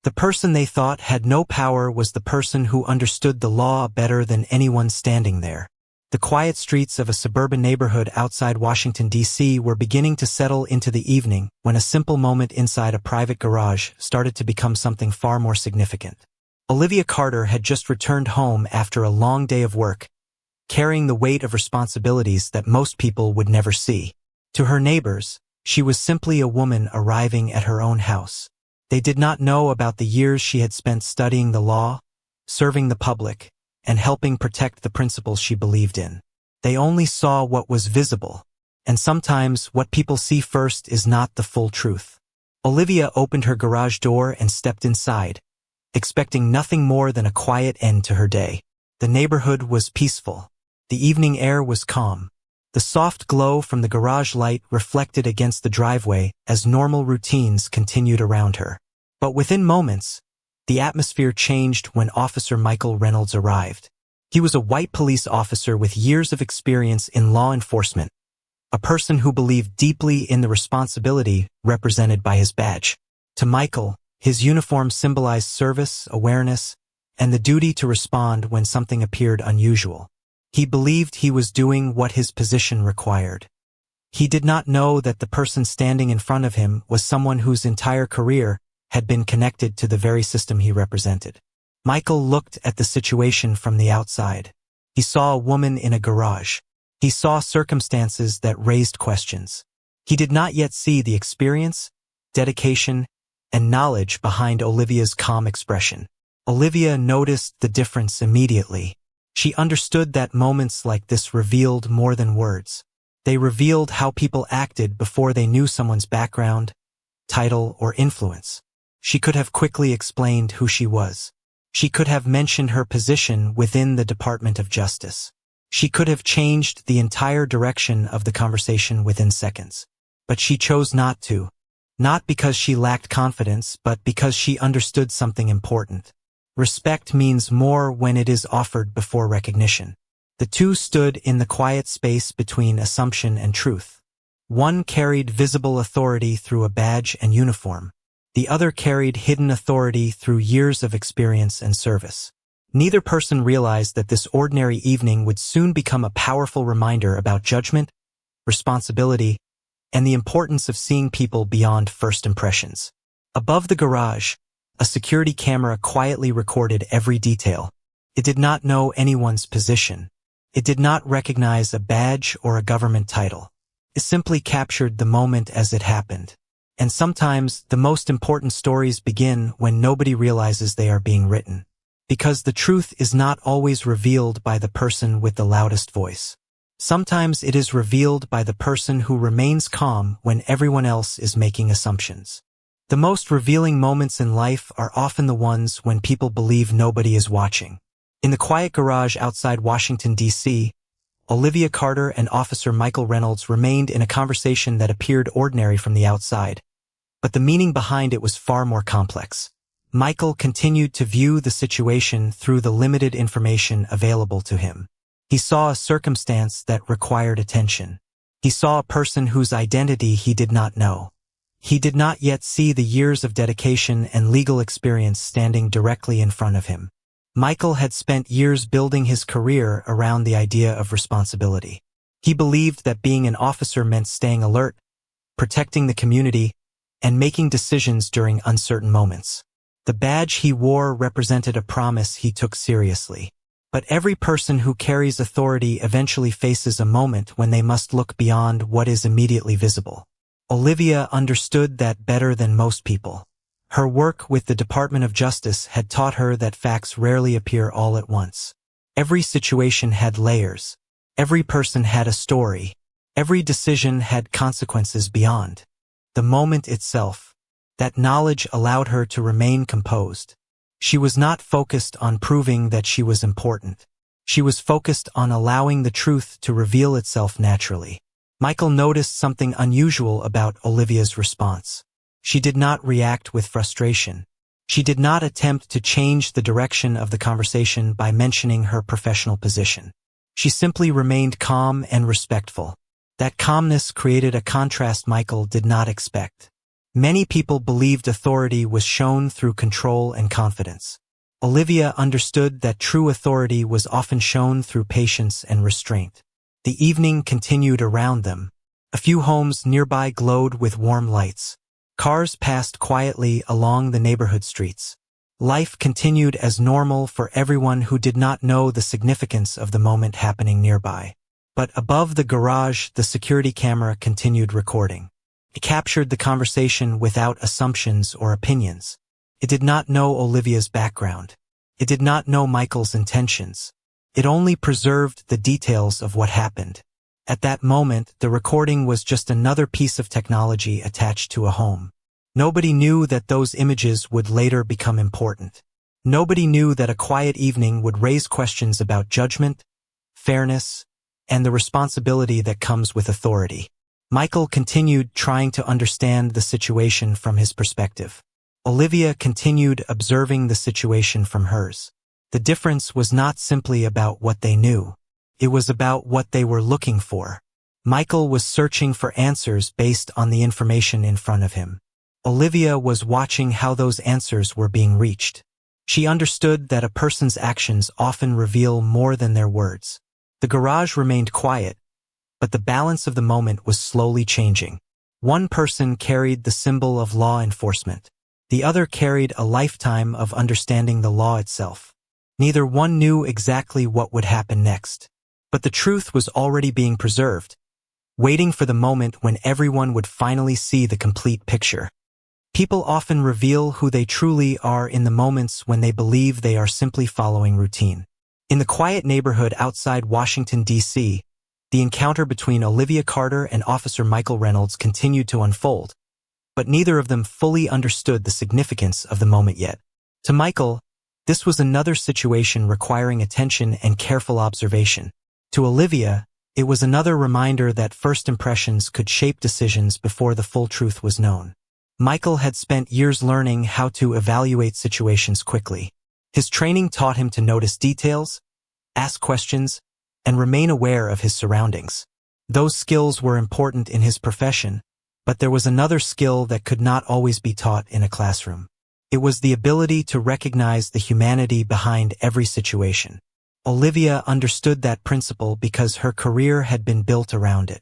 The person they thought had no power was the person who understood the law better than anyone standing there. The quiet streets of a suburban neighborhood outside Washington, D.C. were beginning to settle into the evening when a simple moment inside a private garage started to become something far more significant. Olivia Carter had just returned home after a long day of work, carrying the weight of responsibilities that most people would never see. To her neighbors, she was simply a woman arriving at her own house. They did not know about the years she had spent studying the law, serving the public, and helping protect the principles she believed in. They only saw what was visible, and sometimes what people see first is not the full truth. Olivia opened her garage door and stepped inside, expecting nothing more than a quiet end to her day. The neighborhood was peaceful. The evening air was calm. The soft glow from the garage light reflected against the driveway as normal routines continued around her. But within moments, the atmosphere changed when Officer Michael Reynolds arrived. He was a white police officer with years of experience in law enforcement, a person who believed deeply in the responsibility represented by his badge. To Michael, his uniform symbolized service, awareness, and the duty to respond when something appeared unusual. He believed he was doing what his position required. He did not know that the person standing in front of him was someone whose entire career had been connected to the very system he represented. Michael looked at the situation from the outside. He saw a woman in a garage. He saw circumstances that raised questions. He did not yet see the experience, dedication, and knowledge behind Olivia's calm expression. Olivia noticed the difference immediately. She understood that moments like this revealed more than words. They revealed how people acted before they knew someone's background, title, or influence. She could have quickly explained who she was. She could have mentioned her position within the Department of Justice. She could have changed the entire direction of the conversation within seconds. But she chose not to. Not because she lacked confidence, but because she understood something important. Respect means more when it is offered before recognition. The two stood in the quiet space between assumption and truth. One carried visible authority through a badge and uniform. The other carried hidden authority through years of experience and service. Neither person realized that this ordinary evening would soon become a powerful reminder about judgment, responsibility, and the importance of seeing people beyond first impressions. Above the garage, a security camera quietly recorded every detail. It did not know anyone's position. It did not recognize a badge or a government title. It simply captured the moment as it happened. And sometimes the most important stories begin when nobody realizes they are being written. Because the truth is not always revealed by the person with the loudest voice. Sometimes it is revealed by the person who remains calm when everyone else is making assumptions. The most revealing moments in life are often the ones when people believe nobody is watching. In the quiet garage outside Washington, D.C., Olivia Carter and Officer Michael Reynolds remained in a conversation that appeared ordinary from the outside, but the meaning behind it was far more complex. Michael continued to view the situation through the limited information available to him. He saw a circumstance that required attention. He saw a person whose identity he did not know. He did not yet see the years of dedication and legal experience standing directly in front of him. Michael had spent years building his career around the idea of responsibility. He believed that being an officer meant staying alert, protecting the community, and making decisions during uncertain moments. The badge he wore represented a promise he took seriously. But every person who carries authority eventually faces a moment when they must look beyond what is immediately visible. Olivia understood that better than most people. Her work with the Department of Justice had taught her that facts rarely appear all at once. Every situation had layers. Every person had a story. Every decision had consequences beyond the moment itself. That knowledge allowed her to remain composed. She was not focused on proving that she was important. She was focused on allowing the truth to reveal itself naturally. Michael noticed something unusual about Olivia's response. She did not react with frustration. She did not attempt to change the direction of the conversation by mentioning her professional position. She simply remained calm and respectful. That calmness created a contrast Michael did not expect. Many people believed authority was shown through control and confidence. Olivia understood that true authority was often shown through patience and restraint. The evening continued around them. A few homes nearby glowed with warm lights. Cars passed quietly along the neighborhood streets. Life continued as normal for everyone who did not know the significance of the moment happening nearby. But above the garage, the security camera continued recording. It captured the conversation without assumptions or opinions. It did not know Olivia's background. It did not know Michael's intentions. It only preserved the details of what happened. At that moment, the recording was just another piece of technology attached to a home. Nobody knew that those images would later become important. Nobody knew that a quiet evening would raise questions about judgment, fairness, and the responsibility that comes with authority. Michael continued trying to understand the situation from his perspective. Olivia continued observing the situation from hers. The difference was not simply about what they knew. It was about what they were looking for. Michael was searching for answers based on the information in front of him. Olivia was watching how those answers were being reached. She understood that a person's actions often reveal more than their words. The garage remained quiet, but the balance of the moment was slowly changing. One person carried the symbol of law enforcement. The other carried a lifetime of understanding the law itself. Neither one knew exactly what would happen next. But the truth was already being preserved, waiting for the moment when everyone would finally see the complete picture. People often reveal who they truly are in the moments when they believe they are simply following routine. In the quiet neighborhood outside Washington, D.C., the encounter between Olivia Carter and Officer Michael Reynolds continued to unfold, but neither of them fully understood the significance of the moment yet. To Michael, this was another situation requiring attention and careful observation. To Olivia, it was another reminder that first impressions could shape decisions before the full truth was known. Michael had spent years learning how to evaluate situations quickly. His training taught him to notice details, ask questions, and remain aware of his surroundings. Those skills were important in his profession, but there was another skill that could not always be taught in a classroom. It was the ability to recognize the humanity behind every situation. Olivia understood that principle because her career had been built around it.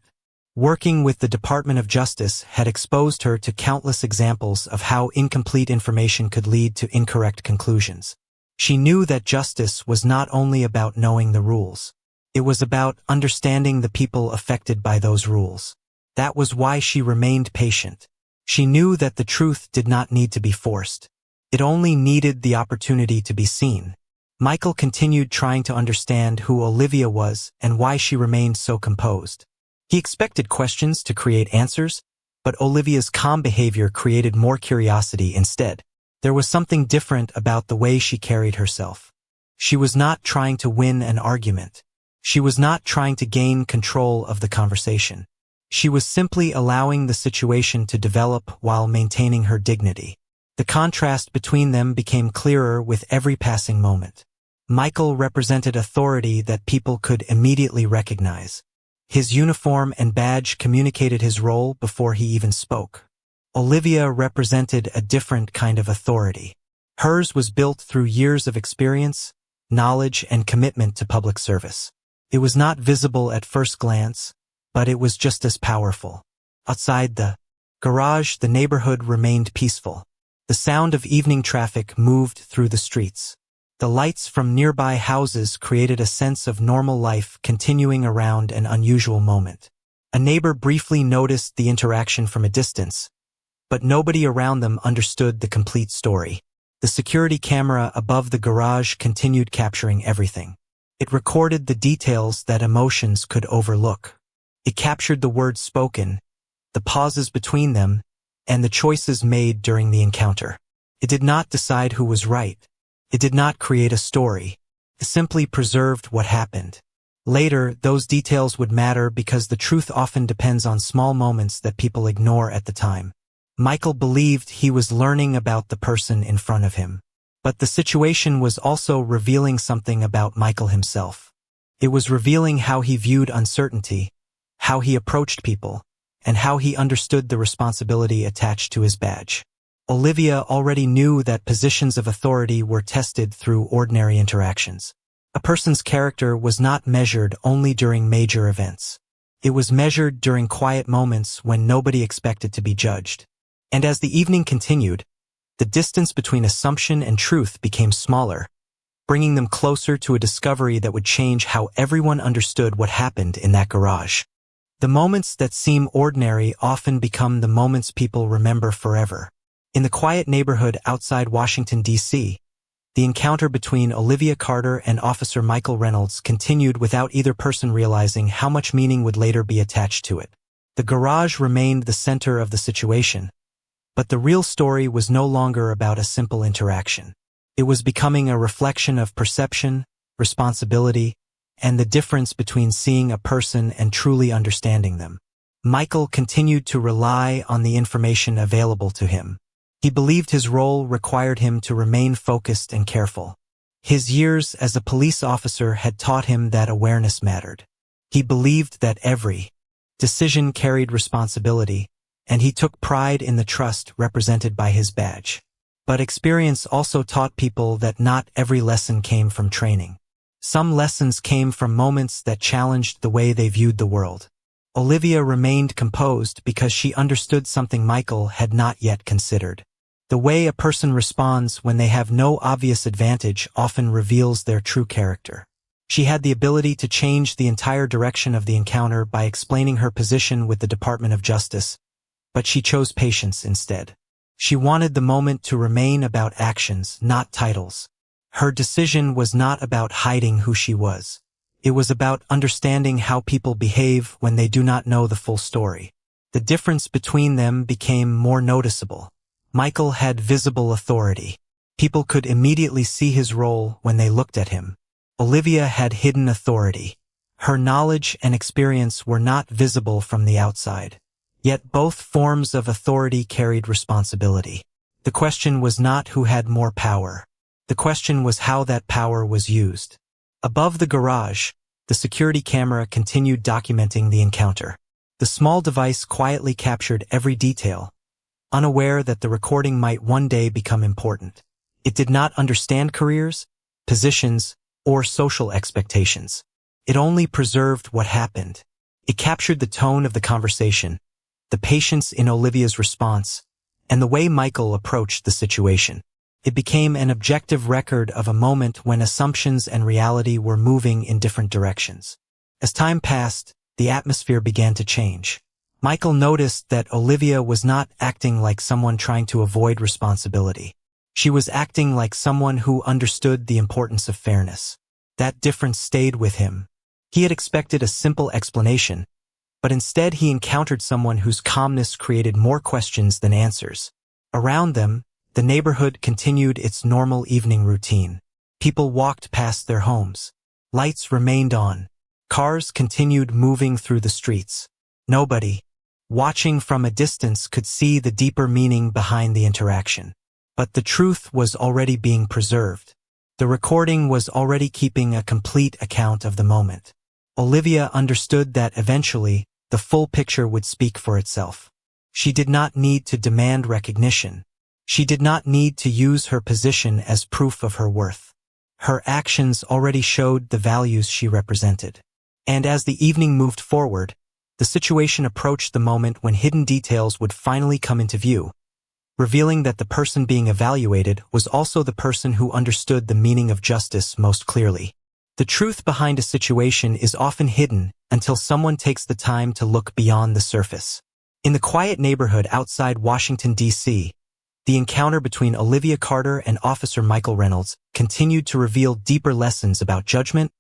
Working with the Department of Justice had exposed her to countless examples of how incomplete information could lead to incorrect conclusions. She knew that justice was not only about knowing the rules. It was about understanding the people affected by those rules. That was why she remained patient. She knew that the truth did not need to be forced. It only needed the opportunity to be seen. Michael continued trying to understand who Olivia was and why she remained so composed. He expected questions to create answers, but Olivia's calm behavior created more curiosity instead. There was something different about the way she carried herself. She was not trying to win an argument. She was not trying to gain control of the conversation. She was simply allowing the situation to develop while maintaining her dignity. The contrast between them became clearer with every passing moment. Michael represented authority that people could immediately recognize. His uniform and badge communicated his role before he even spoke. Olivia represented a different kind of authority. Hers was built through years of experience, knowledge, and commitment to public service. It was not visible at first glance, but it was just as powerful. Outside the garage, the neighborhood remained peaceful. The sound of evening traffic moved through the streets. The lights from nearby houses created a sense of normal life continuing around an unusual moment. A neighbor briefly noticed the interaction from a distance, but nobody around them understood the complete story. The security camera above the garage continued capturing everything. It recorded the details that emotions could overlook. It captured the words spoken, the pauses between them, and the choices made during the encounter. It did not decide who was right. It did not create a story. It simply preserved what happened. Later, those details would matter because the truth often depends on small moments that people ignore at the time. Michael believed he was learning about the person in front of him. But the situation was also revealing something about Michael himself. It was revealing how he viewed uncertainty, how he approached people, and how he understood the responsibility attached to his badge. Olivia already knew that positions of authority were tested through ordinary interactions. A person's character was not measured only during major events. It was measured during quiet moments when nobody expected to be judged. And as the evening continued, the distance between assumption and truth became smaller, bringing them closer to a discovery that would change how everyone understood what happened in that garage. The moments that seem ordinary often become the moments people remember forever. In the quiet neighborhood outside Washington, D.C., the encounter between Olivia Carter and Officer Michael Reynolds continued without either person realizing how much meaning would later be attached to it. The garage remained the center of the situation, but the real story was no longer about a simple interaction. It was becoming a reflection of perception, responsibility, and the difference between seeing a person and truly understanding them. Michael continued to rely on the information available to him. He believed his role required him to remain focused and careful. His years as a police officer had taught him that awareness mattered. He believed that every decision carried responsibility, and he took pride in the trust represented by his badge. But experience also taught people that not every lesson came from training. Some lessons came from moments that challenged the way they viewed the world. Olivia remained composed because she understood something Michael had not yet considered. The way a person responds when they have no obvious advantage often reveals their true character. She had the ability to change the entire direction of the encounter by explaining her position with the Department of Justice, but she chose patience instead. She wanted the moment to remain about actions, not titles. Her decision was not about hiding who she was. It was about understanding how people behave when they do not know the full story. The difference between them became more noticeable. Michael had visible authority. People could immediately see his role when they looked at him. Olivia had hidden authority. Her knowledge and experience were not visible from the outside. Yet both forms of authority carried responsibility. The question was not who had more power. The question was how that power was used. Above the garage, the security camera continued documenting the encounter. The small device quietly captured every detail, unaware that the recording might one day become important. It did not understand careers, positions, or social expectations. It only preserved what happened. It captured the tone of the conversation, the patience in Olivia's response, and the way Michael approached the situation. It became an objective record of a moment when assumptions and reality were moving in different directions. As time passed, the atmosphere began to change. Michael noticed that Olivia was not acting like someone trying to avoid responsibility. She was acting like someone who understood the importance of fairness. That difference stayed with him. He had expected a simple explanation, but instead he encountered someone whose calmness created more questions than answers. Around them, the neighborhood continued its normal evening routine. People walked past their homes. Lights remained on. Cars continued moving through the streets. Nobody, watching from a distance, could see the deeper meaning behind the interaction. But the truth was already being preserved. The recording was already keeping a complete account of the moment. Olivia understood that eventually, the full picture would speak for itself. She did not need to demand recognition. She did not need to use her position as proof of her worth. Her actions already showed the values she represented. And as the evening moved forward, the situation approached the moment when hidden details would finally come into view, revealing that the person being evaluated was also the person who understood the meaning of justice most clearly. The truth behind a situation is often hidden until someone takes the time to look beyond the surface. In the quiet neighborhood outside Washington, D.C., the encounter between Olivia Carter and Officer Michael Reynolds continued to reveal deeper lessons about judgment,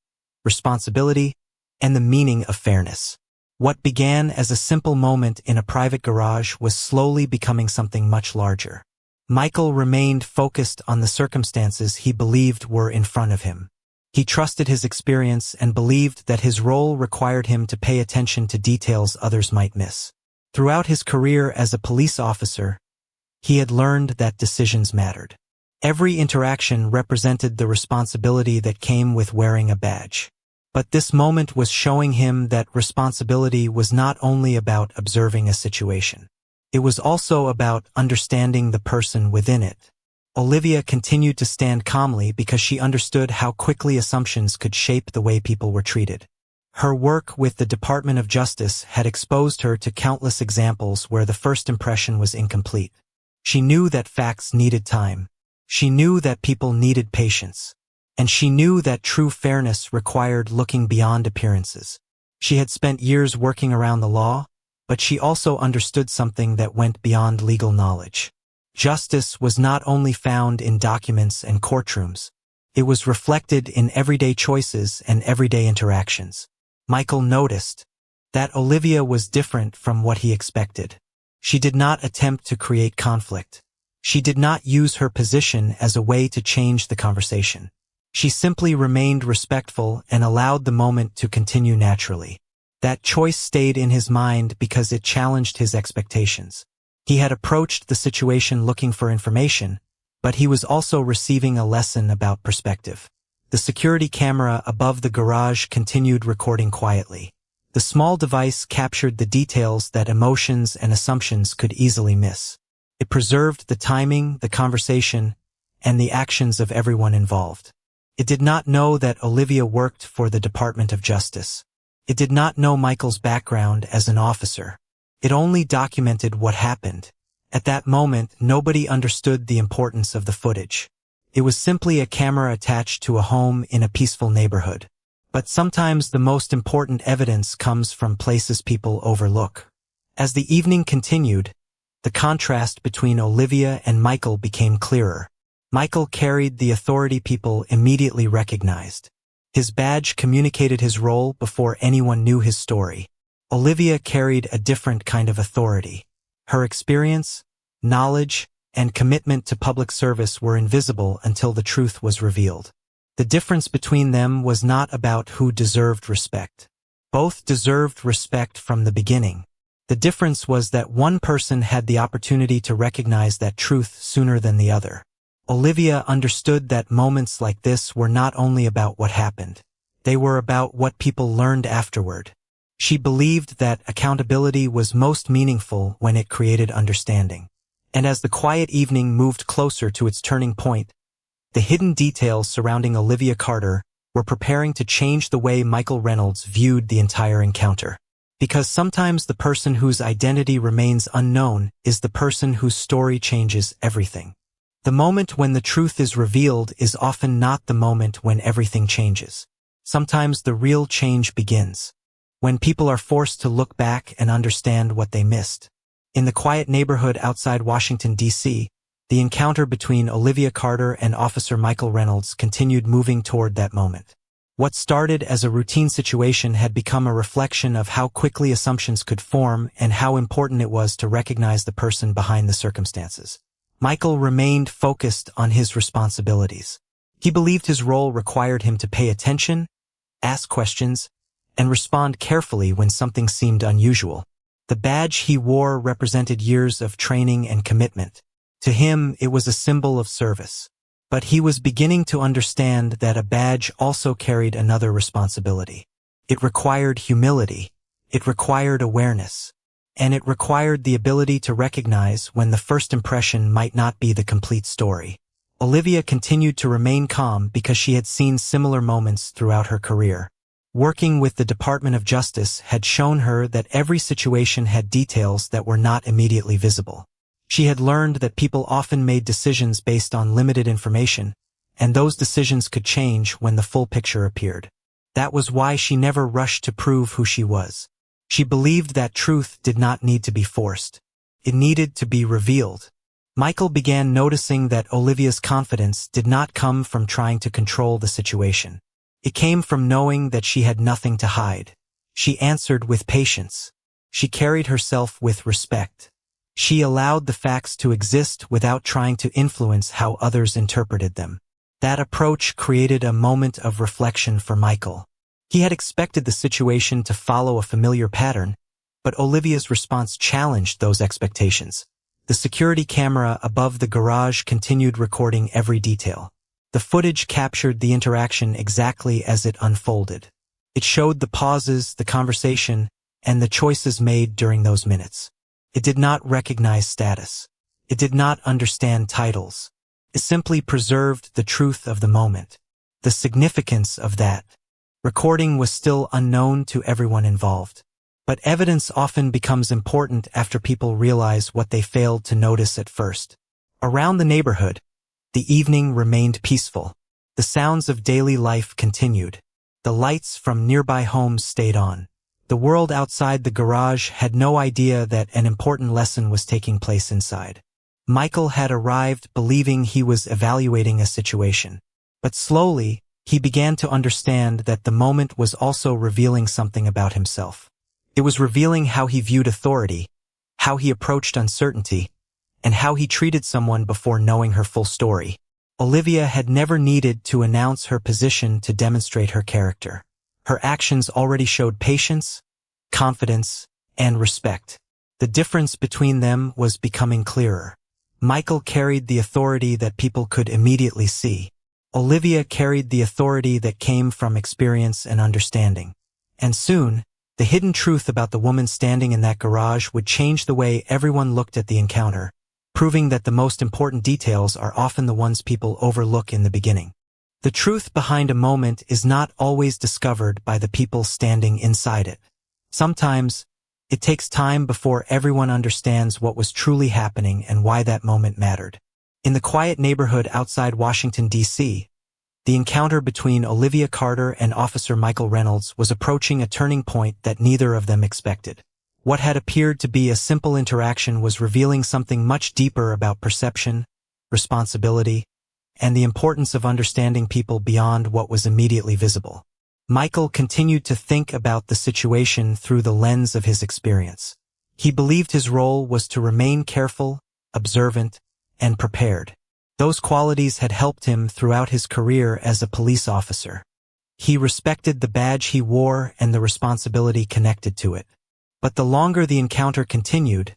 responsibility, and the meaning of fairness. What began as a simple moment in a private garage was slowly becoming something much larger. Michael remained focused on the circumstances he believed were in front of him. He trusted his experience and believed that his role required him to pay attention to details others might miss. Throughout his career as a police officer, he had learned that decisions mattered. Every interaction represented the responsibility that came with wearing a badge. But this moment was showing him that responsibility was not only about observing a situation. It was also about understanding the person within it. Olivia continued to stand calmly because she understood how quickly assumptions could shape the way people were treated. Her work with the Department of Justice had exposed her to countless examples where the first impression was incomplete. She knew that facts needed time. She knew that people needed patience. And she knew that true fairness required looking beyond appearances. She had spent years working around the law, but she also understood something that went beyond legal knowledge. Justice was not only found in documents and courtrooms. It was reflected in everyday choices and everyday interactions. Michael noticed that Olivia was different from what he expected. She did not attempt to create conflict. She did not use her position as a way to change the conversation. She simply remained respectful and allowed the moment to continue naturally. That choice stayed in his mind because it challenged his expectations. He had approached the situation looking for information, but he was also receiving a lesson about perspective. The security camera above the garage continued recording quietly. The small device captured the details that emotions and assumptions could easily miss. It preserved the timing, the conversation, and the actions of everyone involved. It did not know that Olivia worked for the Department of Justice. It did not know Michael's background as an officer. It only documented what happened. At that moment, nobody understood the importance of the footage. It was simply a camera attached to a home in a peaceful neighborhood. But sometimes the most important evidence comes from places people overlook. As the evening continued, the contrast between Olivia and Michael became clearer. Michael carried the authority people immediately recognized. His badge communicated his role before anyone knew his story. Olivia carried a different kind of authority. Her experience, knowledge, and commitment to public service were invisible until the truth was revealed. The difference between them was not about who deserved respect. Both deserved respect from the beginning. The difference was that one person had the opportunity to recognize that truth sooner than the other. Olivia understood that moments like this were not only about what happened. They were about what people learned afterward. She believed that accountability was most meaningful when it created understanding. And as the quiet evening moved closer to its turning point, the hidden details surrounding Olivia Carter were preparing to change the way Michael Reynolds viewed the entire encounter. Because sometimes the person whose identity remains unknown is the person whose story changes everything. The moment when the truth is revealed is often not the moment when everything changes. Sometimes the real change begins when people are forced to look back and understand what they missed. In the quiet neighborhood outside Washington, D.C., the encounter between Olivia Carter and Officer Michael Reynolds continued moving toward that moment. What started as a routine situation had become a reflection of how quickly assumptions could form and how important it was to recognize the person behind the circumstances. Michael remained focused on his responsibilities. He believed his role required him to pay attention, ask questions, and respond carefully when something seemed unusual. The badge he wore represented years of training and commitment. To him, it was a symbol of service. But he was beginning to understand that a badge also carried another responsibility. It required humility. It required awareness. And it required the ability to recognize when the first impression might not be the complete story. Olivia continued to remain calm because she had seen similar moments throughout her career. Working with the Department of Justice had shown her that every situation had details that were not immediately visible. She had learned that people often made decisions based on limited information, and those decisions could change when the full picture appeared. That was why she never rushed to prove who she was. She believed that truth did not need to be forced. It needed to be revealed. Michael began noticing that Olivia's confidence did not come from trying to control the situation. It came from knowing that she had nothing to hide. She answered with patience. She carried herself with respect. She allowed the facts to exist without trying to influence how others interpreted them. That approach created a moment of reflection for Michael. He had expected the situation to follow a familiar pattern, but Olivia's response challenged those expectations. The security camera above the garage continued recording every detail. The footage captured the interaction exactly as it unfolded. It showed the pauses, the conversation, and the choices made during those minutes. It did not recognize status. It did not understand titles. It simply preserved the truth of the moment. The significance of that recording was still unknown to everyone involved. But evidence often becomes important after people realize what they failed to notice at first. Around the neighborhood, the evening remained peaceful. The sounds of daily life continued. The lights from nearby homes stayed on. The world outside the garage had no idea that an important lesson was taking place inside. Michael had arrived believing he was evaluating a situation. But slowly, he began to understand that the moment was also revealing something about himself. It was revealing how he viewed authority, how he approached uncertainty, and how he treated someone before knowing her full story. Olivia had never needed to announce her position to demonstrate her character. Her actions already showed patience, confidence, and respect. The difference between them was becoming clearer. Michael carried the authority that people could immediately see. Olivia carried the authority that came from experience and understanding. And soon, the hidden truth about the woman standing in that garage would change the way everyone looked at the encounter, proving that the most important details are often the ones people overlook in the beginning. The truth behind a moment is not always discovered by the people standing inside it. Sometimes, it takes time before everyone understands what was truly happening and why that moment mattered. In the quiet neighborhood outside Washington, D.C., the encounter between Olivia Carter and Officer Michael Reynolds was approaching a turning point that neither of them expected. What had appeared to be a simple interaction was revealing something much deeper about perception, responsibility, and the importance of understanding people beyond what was immediately visible. Michael continued to think about the situation through the lens of his experience. He believed his role was to remain careful, observant, and prepared. Those qualities had helped him throughout his career as a police officer. He respected the badge he wore and the responsibility connected to it. But the longer the encounter continued,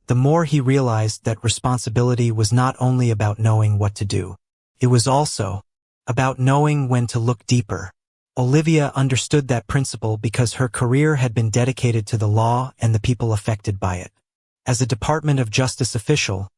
the more he realized that responsibility was not only about knowing what to do. It was also about knowing when to look deeper. Olivia understood that principle because her career had been dedicated to the law and the people affected by it. As a Department of Justice official,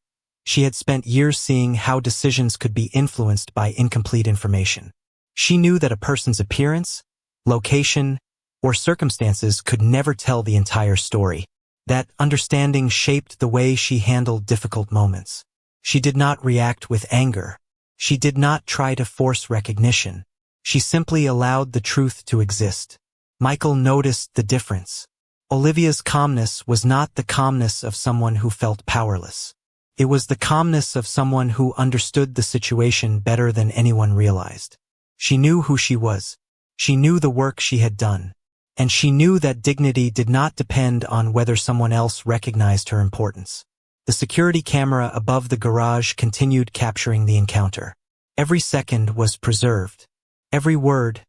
she had spent years seeing how decisions could be influenced by incomplete information. She knew that a person's appearance, location, or circumstances could never tell the entire story. That understanding shaped the way she handled difficult moments. She did not react with anger. She did not try to force recognition. She simply allowed the truth to exist. Michael noticed the difference. Olivia's calmness was not the calmness of someone who felt powerless. It was the calmness of someone who understood the situation better than anyone realized. She knew who she was. She knew the work she had done. And she knew that dignity did not depend on whether someone else recognized her importance. The security camera above the garage continued capturing the encounter. Every second was preserved. Every word,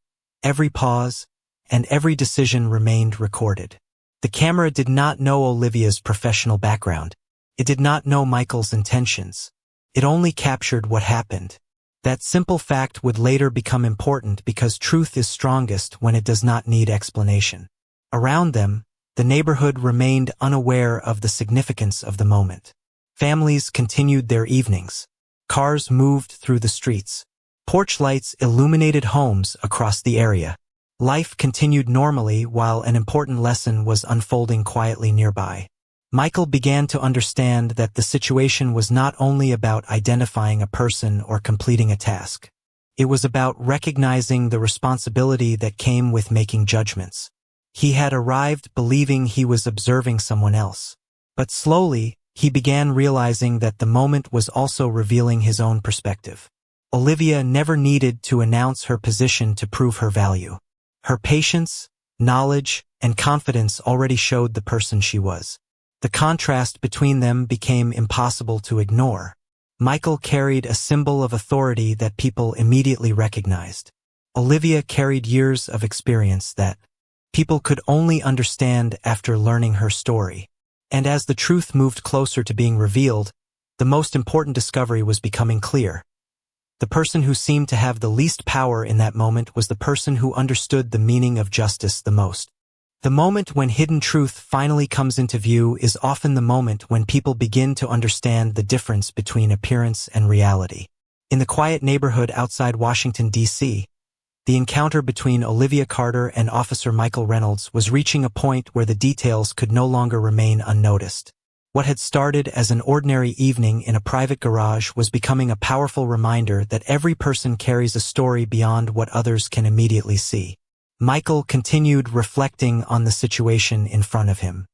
every pause, and every decision remained recorded. The camera did not know Olivia's professional background. It did not know Michael's intentions. It only captured what happened. That simple fact would later become important because truth is strongest when it does not need explanation. Around them, the neighborhood remained unaware of the significance of the moment. Families continued their evenings. Cars moved through the streets. Porch lights illuminated homes across the area. Life continued normally while an important lesson was unfolding quietly nearby. Michael began to understand that the situation was not only about identifying a person or completing a task. It was about recognizing the responsibility that came with making judgments. He had arrived believing he was observing someone else. But slowly, he began realizing that the moment was also revealing his own perspective. Olivia never needed to announce her position to prove her value. Her patience, knowledge, and confidence already showed the person she was. The contrast between them became impossible to ignore. Michael carried a symbol of authority that people immediately recognized. Olivia carried years of experience that people could only understand after learning her story. And as the truth moved closer to being revealed, the most important discovery was becoming clear. The person who seemed to have the least power in that moment was the person who understood the meaning of justice the most. The moment when hidden truth finally comes into view is often the moment when people begin to understand the difference between appearance and reality. In the quiet neighborhood outside Washington, D.C., the encounter between Olivia Carter and Officer Michael Reynolds was reaching a point where the details could no longer remain unnoticed. What had started as an ordinary evening in a private garage was becoming a powerful reminder that every person carries a story beyond what others can immediately see. Michael continued reflecting on the situation in front of him.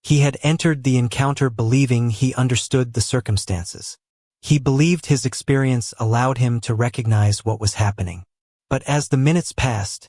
He had entered the encounter believing he understood the circumstances. He believed his experience allowed him to recognize what was happening. But as the minutes passed,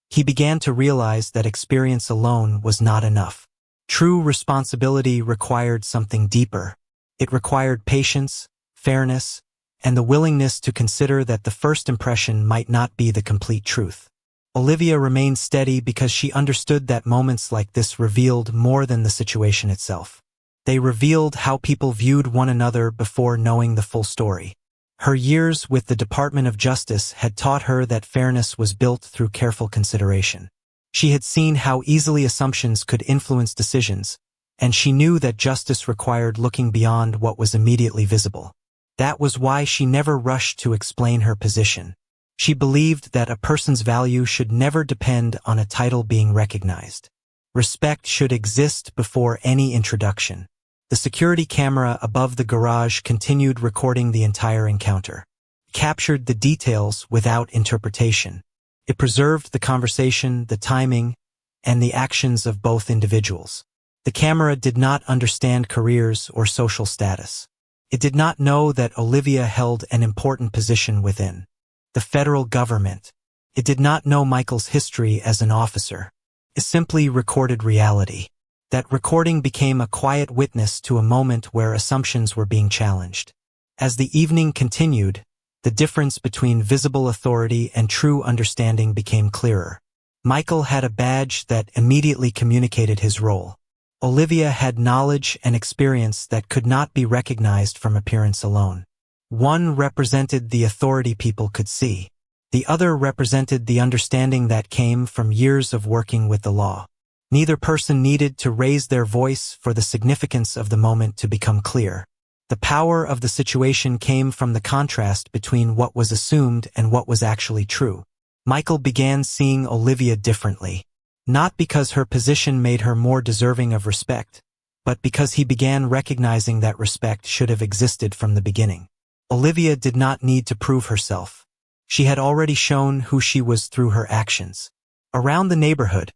he began to realize that experience alone was not enough. True responsibility required something deeper. It required patience, fairness, and the willingness to consider that the first impression might not be the complete truth. Olivia remained steady because she understood that moments like this revealed more than the situation itself. They revealed how people viewed one another before knowing the full story. Her years with the Department of Justice had taught her that fairness was built through careful consideration. She had seen how easily assumptions could influence decisions, and she knew that justice required looking beyond what was immediately visible. That was why she never rushed to explain her position. She believed that a person's value should never depend on a title being recognized. Respect should exist before any introduction. The security camera above the garage continued recording the entire encounter. It captured the details without interpretation. It preserved the conversation, the timing, and the actions of both individuals. The camera did not understand careers or social status. It did not know that Olivia held an important position within the federal government. It did not know Michael's history as an officer. It simply recorded reality. That recording became a quiet witness to a moment where assumptions were being challenged. As the evening continued, the difference between visible authority and true understanding became clearer. Michael had a badge that immediately communicated his role. Olivia had knowledge and experience that could not be recognized from appearance alone. One represented the authority people could see. The other represented the understanding that came from years of working with the law. Neither person needed to raise their voice for the significance of the moment to become clear. The power of the situation came from the contrast between what was assumed and what was actually true. Michael began seeing Olivia differently, not because her position made her more deserving of respect, but because he began recognizing that respect should have existed from the beginning. Olivia did not need to prove herself. She had already shown who she was through her actions. Around the neighborhood,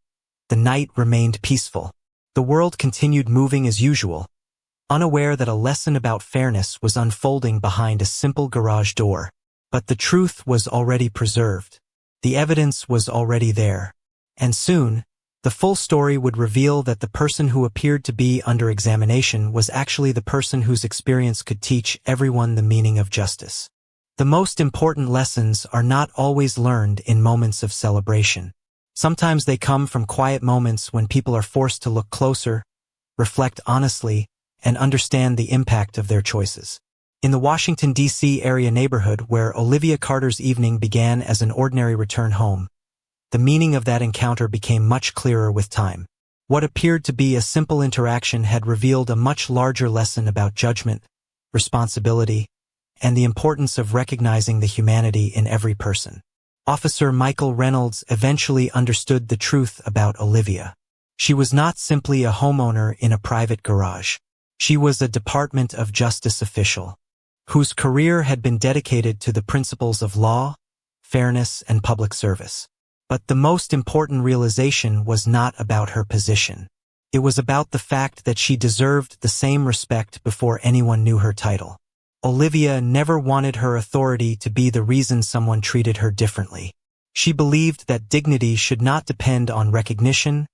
the night remained peaceful. The world continued moving as usual, unaware that a lesson about fairness was unfolding behind a simple garage door. But the truth was already preserved. The evidence was already there. And soon, the full story would reveal that the person who appeared to be under examination was actually the person whose experience could teach everyone the meaning of justice. The most important lessons are not always learned in moments of celebration. Sometimes they come from quiet moments when people are forced to look closer, reflect honestly, and understand the impact of their choices. In the Washington, D.C. area neighborhood where Olivia Carter's evening began as an ordinary return home, the meaning of that encounter became much clearer with time. What appeared to be a simple interaction had revealed a much larger lesson about judgment, responsibility, and the importance of recognizing the humanity in every person. Officer Michael Reynolds eventually understood the truth about Olivia. She was not simply a homeowner in a private garage. She was a Department of Justice official, whose career had been dedicated to the principles of law, fairness, and public service. But the most important realization was not about her position. It was about the fact that she deserved the same respect before anyone knew her title. Olivia never wanted her authority to be the reason someone treated her differently. She believed that dignity should not depend on recognition,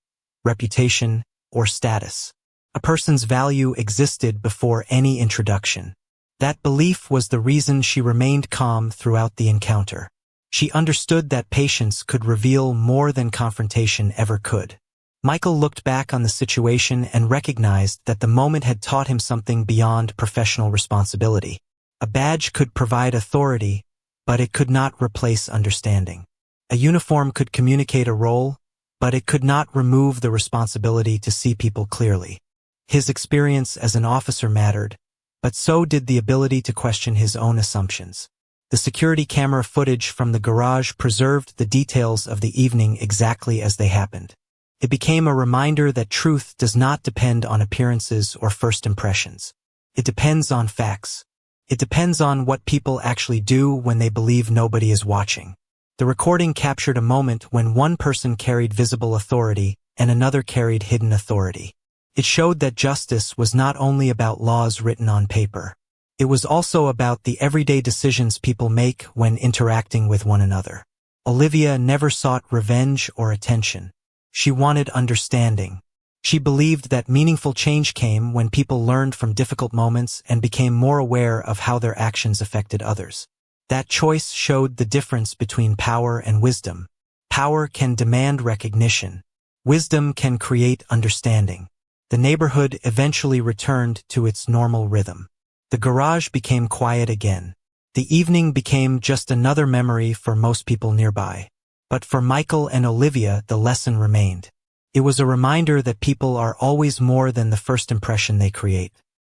reputation, or status. A person's value existed before any introduction. That belief was the reason she remained calm throughout the encounter. She understood that patience could reveal more than confrontation ever could. Michael looked back on the situation and recognized that the moment had taught him something beyond professional responsibility. A badge could provide authority, but it could not replace understanding. A uniform could communicate a role, but it could not remove the responsibility to see people clearly. His experience as an officer mattered, but so did the ability to question his own assumptions. The security camera footage from the garage preserved the details of the evening exactly as they happened. It became a reminder that truth does not depend on appearances or first impressions. It depends on facts. It depends on what people actually do when they believe nobody is watching. The recording captured a moment when one person carried visible authority and another carried hidden authority. It showed that justice was not only about laws written on paper. It was also about the everyday decisions people make when interacting with one another. Olivia never sought revenge or attention. She wanted understanding. She believed that meaningful change came when people learned from difficult moments and became more aware of how their actions affected others. That choice showed the difference between power and wisdom. Power can demand recognition. Wisdom can create understanding. The neighborhood eventually returned to its normal rhythm. The garage became quiet again. The evening became just another memory for most people nearby. But for Michael and Olivia, the lesson remained. It was a reminder that people are always more than the first impression they create.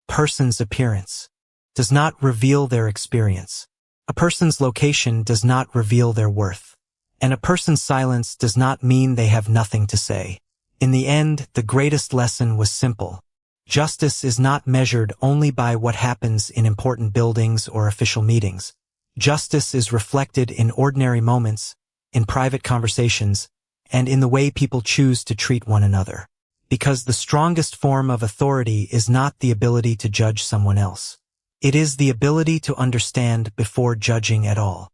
A person's appearance does not reveal their experience. A person's location does not reveal their worth. And a person's silence does not mean they have nothing to say. In the end, the greatest lesson was simple. Justice is not measured only by what happens in important buildings or official meetings. Justice is reflected in ordinary moments, in private conversations, and in the way people choose to treat one another. Because the strongest form of authority is not the ability to judge someone else. It is the ability to understand before judging at all.